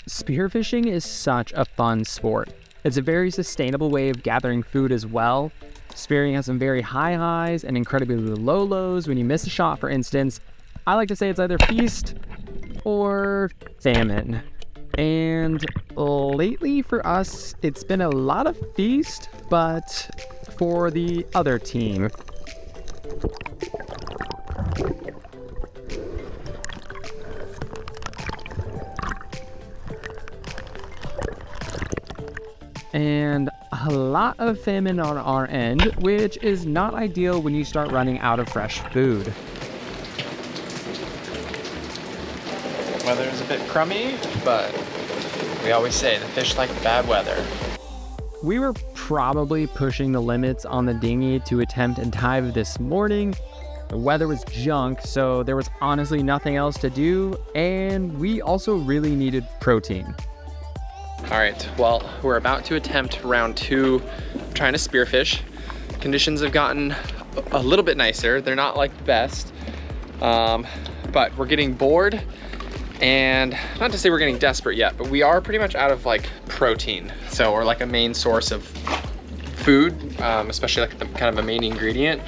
Spearfishing is such a fun sport. It's a very sustainable way of gathering food as well. Spearing has some very high highs and incredibly low lows when you miss a shot, for instance. I like to say it's either feast or famine. And lately for us, it's been a lot of feast, but for the other team. And a lot of famine on our end, which is not ideal when you start running out of fresh food. Weather is a bit crummy, but we always say the fish like bad weather. We were probably pushing the limits on the dinghy to attempt a dive this morning. The weather was junk, so there was honestly nothing else to do, and we also really needed protein. All right, well, we're about to attempt round 2, trying to spearfish. Conditions have gotten a little bit nicer. They're not like the best, but we're getting bored, and not to say we're getting desperate yet, but we are pretty much out of like protein. So we're like a main source of food, especially like the kind of a main ingredient.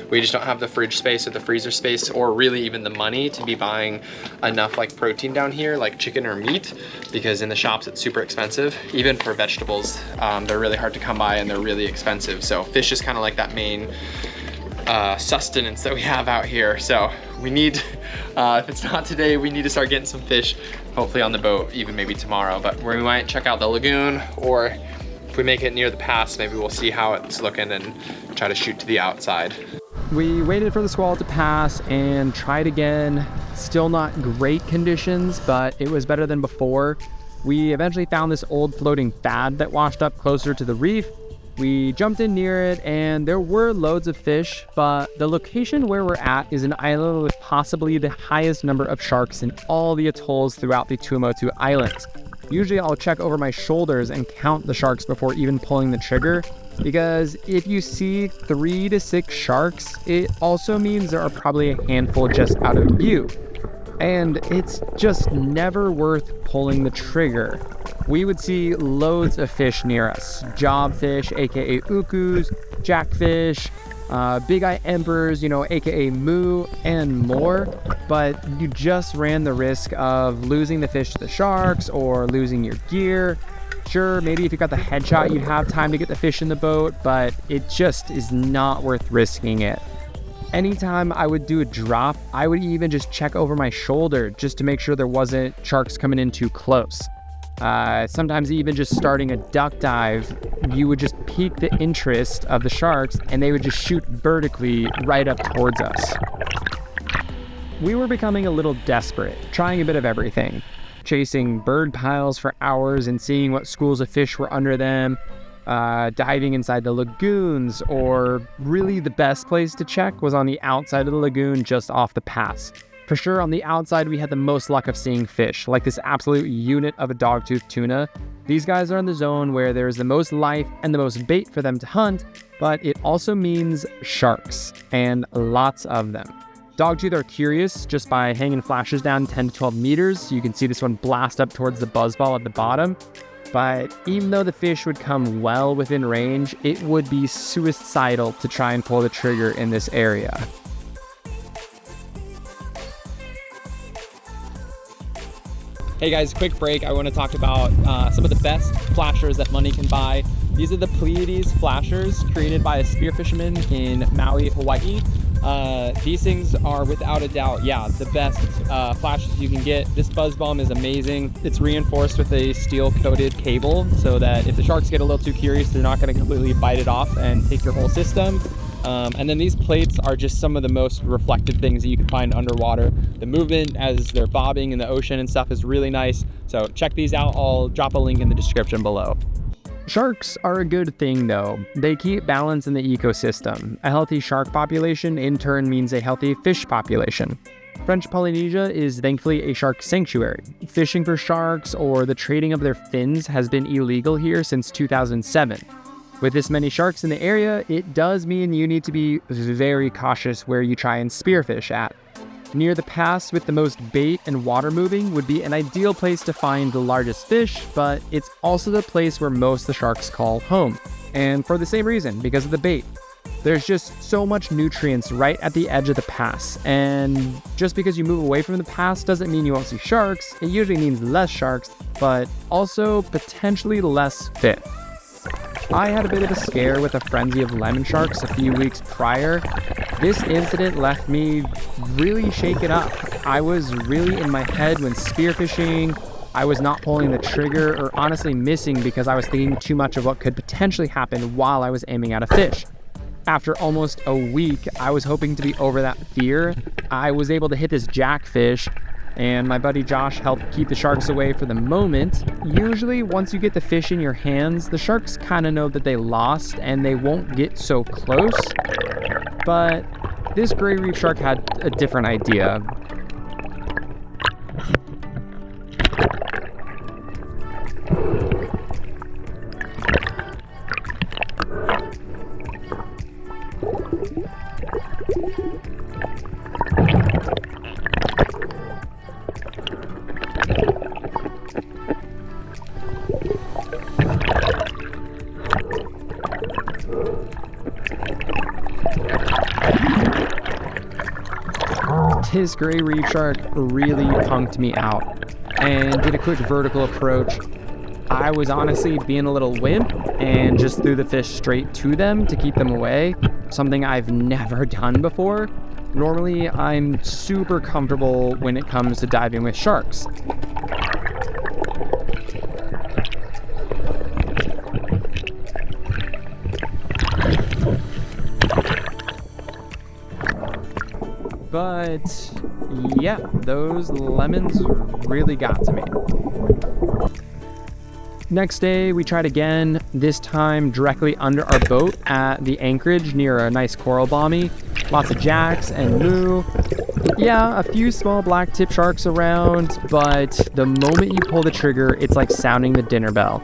We just don't have the fridge space or the freezer space, or really even the money to be buying enough like protein down here, like chicken or meat, because in the shops it's super expensive. Even for vegetables, they're really hard to come by and they're really expensive. So fish is kind of like that main sustenance that we have out here. So we need, if it's not today, we need to start getting some fish, hopefully on the boat, even maybe tomorrow. But we might check out the lagoon, or if we make it near the pass, maybe we'll see how it's looking and try to shoot to the outside. We waited for the squall to pass and tried again. Still not great conditions, but it was better than before. We eventually found this old floating fad that washed up closer to the reef. We jumped in near it and there were loads of fish, but the location where we're at is an island with possibly the highest number of sharks in all the atolls throughout the Tuamotu Islands. Usually I'll check over my shoulders and count the sharks before even pulling the trigger, because if you see 3 to 6 sharks, it also means there are probably a handful just out of view. And it's just never worth pulling the trigger. We would see loads of fish near us. Jobfish, aka ukus, jackfish, big eye emperors, aka moo, and more. But you just ran the risk of losing the fish to the sharks or losing your gear. Sure, maybe if you got the headshot, you'd have time to get the fish in the boat, but it just is not worth risking it. Anytime I would do a drop, I would even just check over my shoulder just to make sure there wasn't sharks coming in too close. Sometimes even just starting a duck dive, you would just pique the interest of the sharks and they would just shoot vertically right up towards us. We were becoming a little desperate, trying a bit of everything. Chasing bird piles for hours and seeing what schools of fish were under them, diving inside the lagoons, or really the best place to check was on the outside of the lagoon just off the pass. For sure, on the outside, we had the most luck of seeing fish, like this absolute unit of a dogtooth tuna. These guys are in the zone where there's the most life and the most bait for them to hunt, but it also means sharks, and lots of them. Dogtooth are curious just by hanging flashes down 10 to 12 meters. You can see this one blast up towards the buzzball at the bottom. But even though the fish would come well within range, it would be suicidal to try and pull the trigger in this area. Hey guys, quick break. I want to talk about some of the best flashers that money can buy. These are the Pleiades flashers created by a spearfisherman in Maui, Hawaii. These things are without a doubt, the best flashes you can get. This buzz bomb is amazing. It's reinforced with a steel coated cable so that if the sharks get a little too curious, they're not going to completely bite it off and take your whole system. And then these plates are just some of the most reflective things that you can find underwater. The movement as they're bobbing in the ocean and stuff is really nice. So check these out. I'll drop a link in the description below. Sharks are a good thing though. They keep balance in the ecosystem. A healthy shark population in turn means a healthy fish population. French Polynesia is thankfully a shark sanctuary. Fishing for sharks or the trading of their fins has been illegal here since 2007. With this many sharks in the area, it does mean you need to be very cautious where you try and spearfish at. Near the pass with the most bait and water moving would be an ideal place to find the largest fish, but it's also the place where most of the sharks call home. And for the same reason, because of the bait. There's just so much nutrients right at the edge of the pass, and just because you move away from the pass doesn't mean you won't see sharks. It usually means less sharks, but also potentially less fish. I had a bit of a scare with a frenzy of lemon sharks a few weeks prior. This incident left me really shaken up. I was really in my head when spearfishing. I was not pulling the trigger, or honestly missing because I was thinking too much of what could potentially happen while I was aiming at a fish. After almost a week, I was hoping to be over that fear. I was able to hit this jackfish, and my buddy Josh helped keep the sharks away for the moment. Usually, once you get the fish in your hands, the sharks kind of know that they lost and they won't get so close. But this gray reef shark had a different idea. This gray reef shark really punked me out and did a quick vertical approach. I was honestly being a little wimp and just threw the fish straight to them to keep them away, something I've never done before. Normally, I'm super comfortable when it comes to diving with sharks. But yeah, those lemons really got to me. Next day, we tried again, this time directly under our boat at the anchorage near a nice coral bommy. Lots of jacks and moo. Yeah, a few small black tip sharks around, but the moment you pull the trigger, it's like sounding the dinner bell.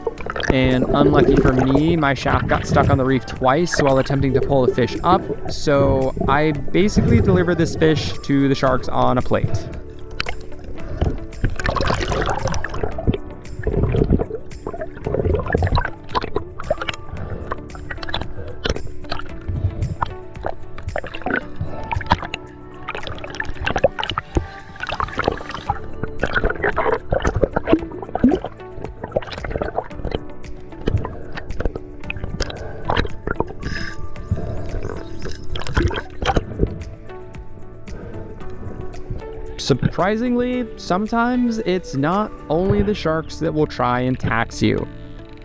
And unlucky for me, my shaft got stuck on the reef twice while attempting to pull the fish up, so I basically delivered this fish to the sharks on a plate. Surprisingly, sometimes it's not only the sharks that will try and tax you.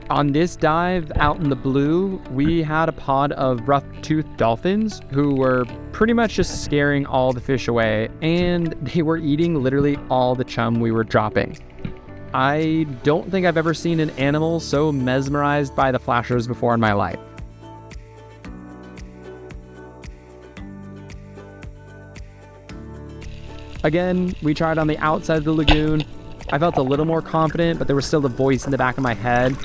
On this dive out in the blue, we had a pod of rough-toothed dolphins who were pretty much just scaring all the fish away, and they were eating literally all the chum we were dropping. I don't think I've ever seen an animal so mesmerized by the flashers before in my life. Again, we tried on the outside of the lagoon. I felt a little more confident, but there was still a voice in the back of my head.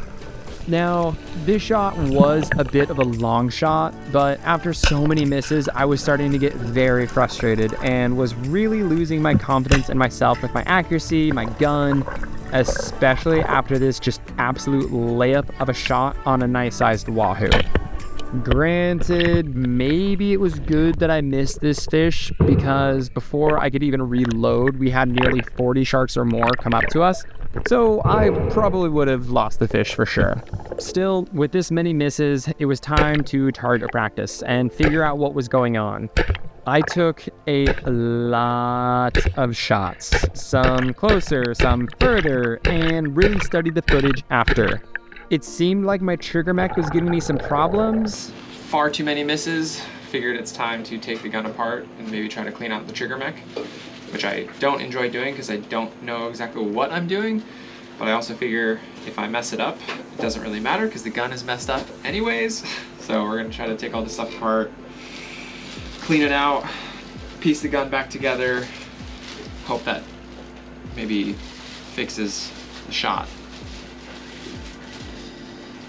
Now, this shot was a bit of a long shot, but after so many misses, I was starting to get very frustrated and was really losing my confidence in myself with my accuracy, my gun, especially after this just absolute layup of a shot on a nice-sized wahoo. Granted, maybe it was good that I missed this fish because before I could even reload, we had nearly 40 sharks or more come up to us, so I probably would have lost the fish for sure. Still, with this many misses, it was time to target practice and figure out what was going on. I took a lot of shots, some closer, some further, and really studied the footage after. It seemed like my trigger mech was giving me some problems. Far too many misses. Figured it's time to take the gun apart and maybe try to clean out the trigger mech, which I don't enjoy doing because I don't know exactly what I'm doing. But I also figure if I mess it up, it doesn't really matter because the gun is messed up anyways. So we're gonna try to take all this stuff apart, clean it out, piece the gun back together, hope that maybe fixes the shot.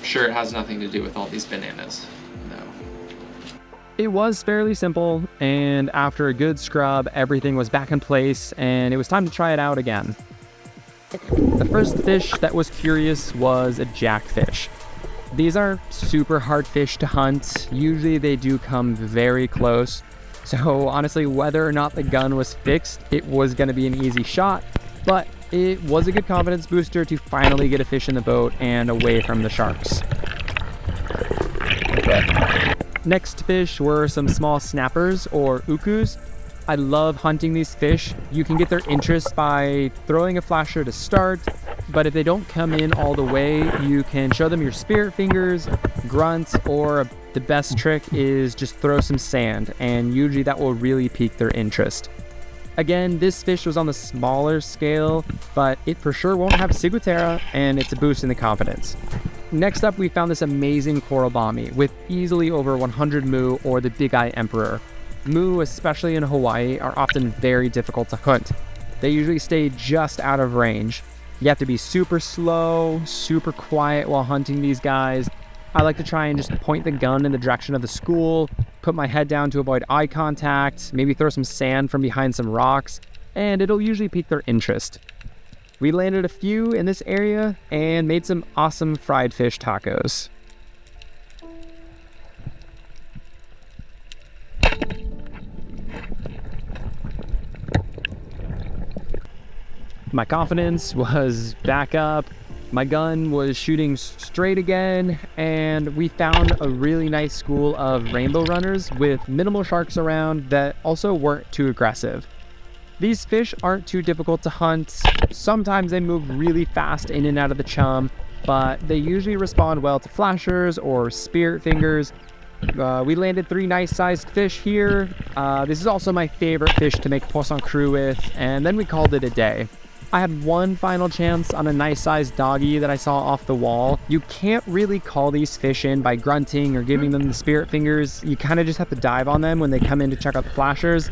Sure, it has nothing to do with all these bananas, no. It was fairly simple, and after a good scrub, everything was back in place, and it was time to try it out again. The first fish that was curious was a jackfish. These are super hard fish to hunt. Usually they do come very close. So honestly, whether or not the gun was fixed, it was going to be an easy shot, but it was a good confidence booster to finally get a fish in the boat and away from the sharks. Next fish were some small snappers or ukus. I love hunting these fish. You can get their interest by throwing a flasher to start, but if they don't come in all the way, you can show them your spirit fingers, grunt, or the best trick is just throw some sand, and usually that will really pique their interest. Again, this fish was on the smaller scale, but it for sure won't have ciguatera, and it's a boost in the confidence. Next up, we found this amazing coral bommy with easily over 100 mu, or the big eye emperor. Mu, especially in Hawaii, are often very difficult to hunt. They usually stay just out of range. You have to be super slow, super quiet while hunting these guys. I like to try and just point the gun in the direction of the school, put my head down to avoid eye contact, maybe throw some sand from behind some rocks, and it'll usually pique their interest. We landed a few in this area and made some awesome fried fish tacos. My confidence was back up, my gun was shooting straight again, and we found a really nice school of rainbow runners with minimal sharks around that also weren't too aggressive. These fish aren't too difficult to hunt. Sometimes they move really fast in and out of the chum, but they usually respond well to flashers or spirit fingers. We landed 3 nice sized fish here. This is also my favorite fish to make poisson cru with, and then we called it a day. I had one final chance on a nice sized doggy that I saw off the wall. You can't really call these fish in by grunting or giving them the spirit fingers. You kind of just have to dive on them when they come in to check out the flashers.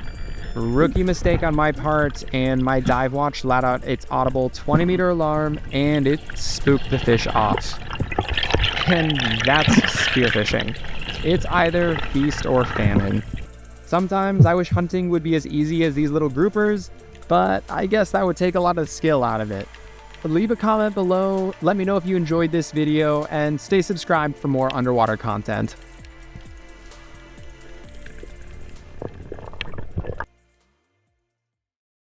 Rookie mistake on my part, and my dive watch let out its audible 20-meter alarm, and it spooked the fish off. And that's spearfishing. It's either feast or famine. Sometimes I wish hunting would be as easy as these little groupers, but I guess that would take a lot of skill out of it. Leave a comment below, let me know if you enjoyed this video, and stay subscribed for more underwater content.